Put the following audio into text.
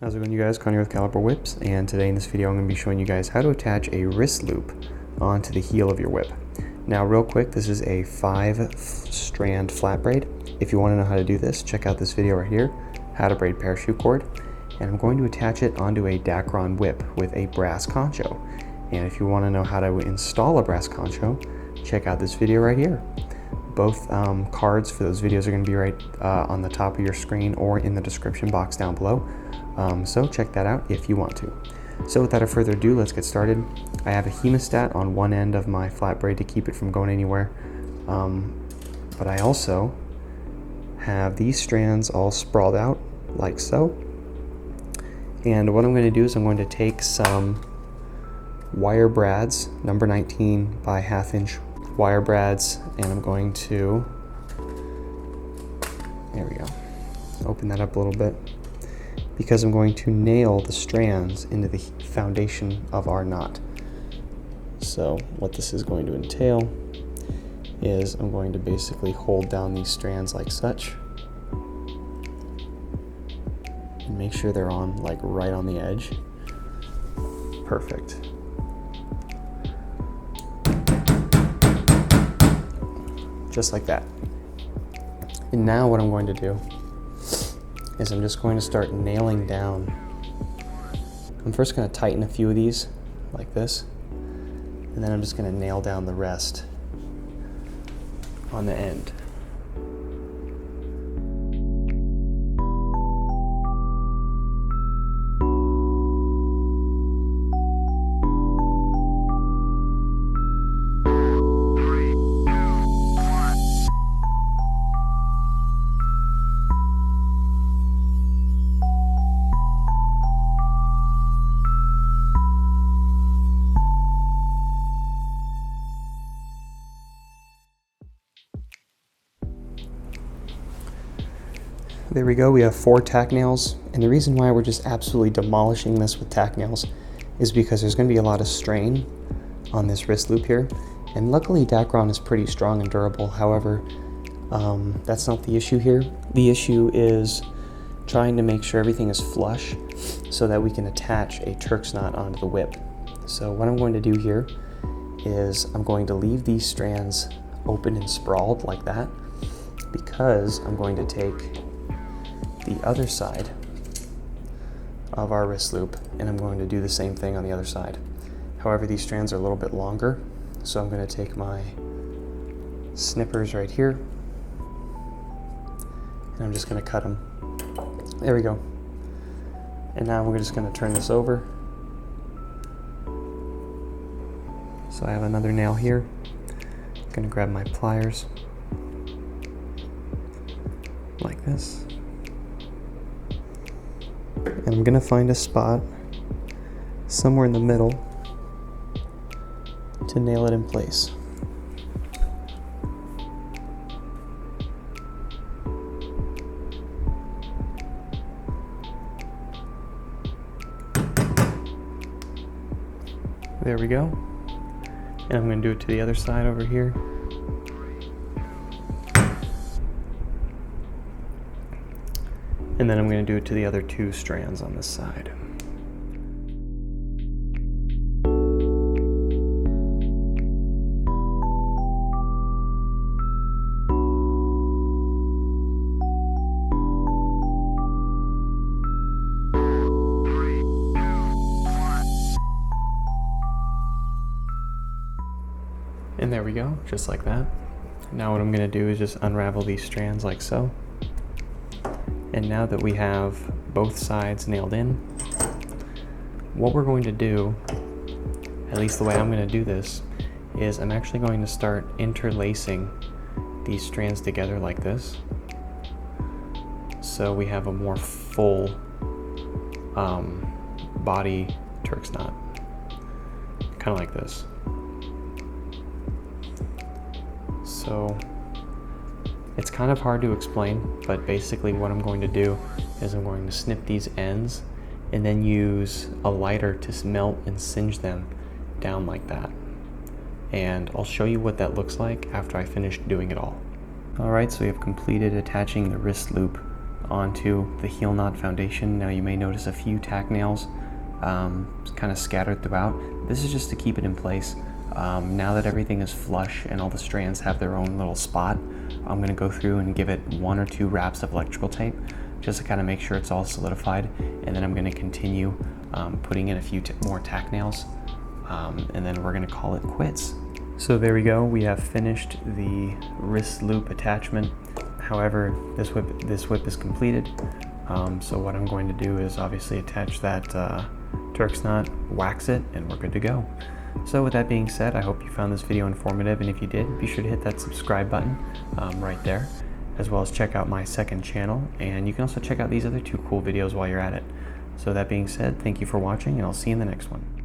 How's it going, you guys? Connie with Caliber Whips, and today in this video I'm going to be showing you guys how to attach a wrist loop onto the heel of your whip. Now real quick, this is a 5-strand flat braid. If you want to know how to do this, check out this video right here, how to braid parachute cord. And I'm going to attach it onto a Dacron whip with a brass concho. And if you want to know how to install a brass concho, check out this video right here. Both cards for those videos are going to be right on the top of your screen or in the description box down below. So check that out if you want to. So without further ado, let's get started. I have a hemostat on one end of my flat braid to keep it from going anywhere. But I also have these strands all sprawled out like so. And what I'm going to do is I'm going to take some wire brads, number 19 by 1/2 inch wire brads, and I'm going to, there we go, open that up a little bit, because I'm going to nail the strands into the foundation of our knot. So what this is going to entail is I'm going to basically hold down these strands like such and make sure they're on, like, right on the edge. Perfect. Just like that. And now what I'm going to do is I'm just going to start nailing down. I'm first going to tighten a few of these like this, and then I'm just going to nail down the rest on the end. There we go, we have 4 tack nails, and the reason why we're just absolutely demolishing this with tack nails is because there's going to be a lot of strain on this wrist loop here, and luckily Dacron is pretty strong and durable. However, that's not the issue here. The issue is trying to make sure everything is flush so that we can attach a Turk's knot onto the whip. So what I'm going to do here is I'm going to leave these strands open and sprawled like that, because I'm going to take the other side of our wrist loop and I'm going to do the same thing on the other side. However, these strands are a little bit longer, so I'm going to take my snippers right here and I'm just going to cut them. There we go. And now we're just going to turn this over. So I have another nail here. I'm going to grab my pliers like this. And I'm going to find a spot somewhere in the middle to nail it in place. There we go. And I'm going to do it to the other side over here. And then I'm going to do it to the other 2 strands on this side. And there we go, just like that. Now what I'm going to do is just unravel these strands like so. And now that we have both sides nailed in, what we're going to do, at least the way I'm going to do this, is I'm actually going to start interlacing these strands together like this. So we have a more full body Turk's knot, kind of like this. So it's kind of hard to explain, but basically what I'm going to do is I'm going to snip these ends and then use a lighter to melt and singe them down like that. And I'll show you what that looks like after I finish doing it all. Alright, so we have completed attaching the wrist loop onto the heel knot foundation. Now you may notice a few tack nails kind of scattered throughout. This is just to keep it in place. Now that everything is flush and all the strands have their own little spot, I'm going to go through and give it 1 or 2 wraps of electrical tape just to kind of make sure it's all solidified, and then I'm going to continue putting in a few more tack nails, and then we're going to call it quits. So there we go, we have finished the wrist loop attachment. However, this whip is completed. So what I'm going to do is obviously attach that Turk's knot, wax it, and we're good to go. So with that being said, I hope you found this video informative, and if you did, be sure to hit that subscribe button right there, as well as check out my second channel, and you can also check out these other 2 cool videos while you're at it. So that being said, thank you for watching, and I'll see you in the next one.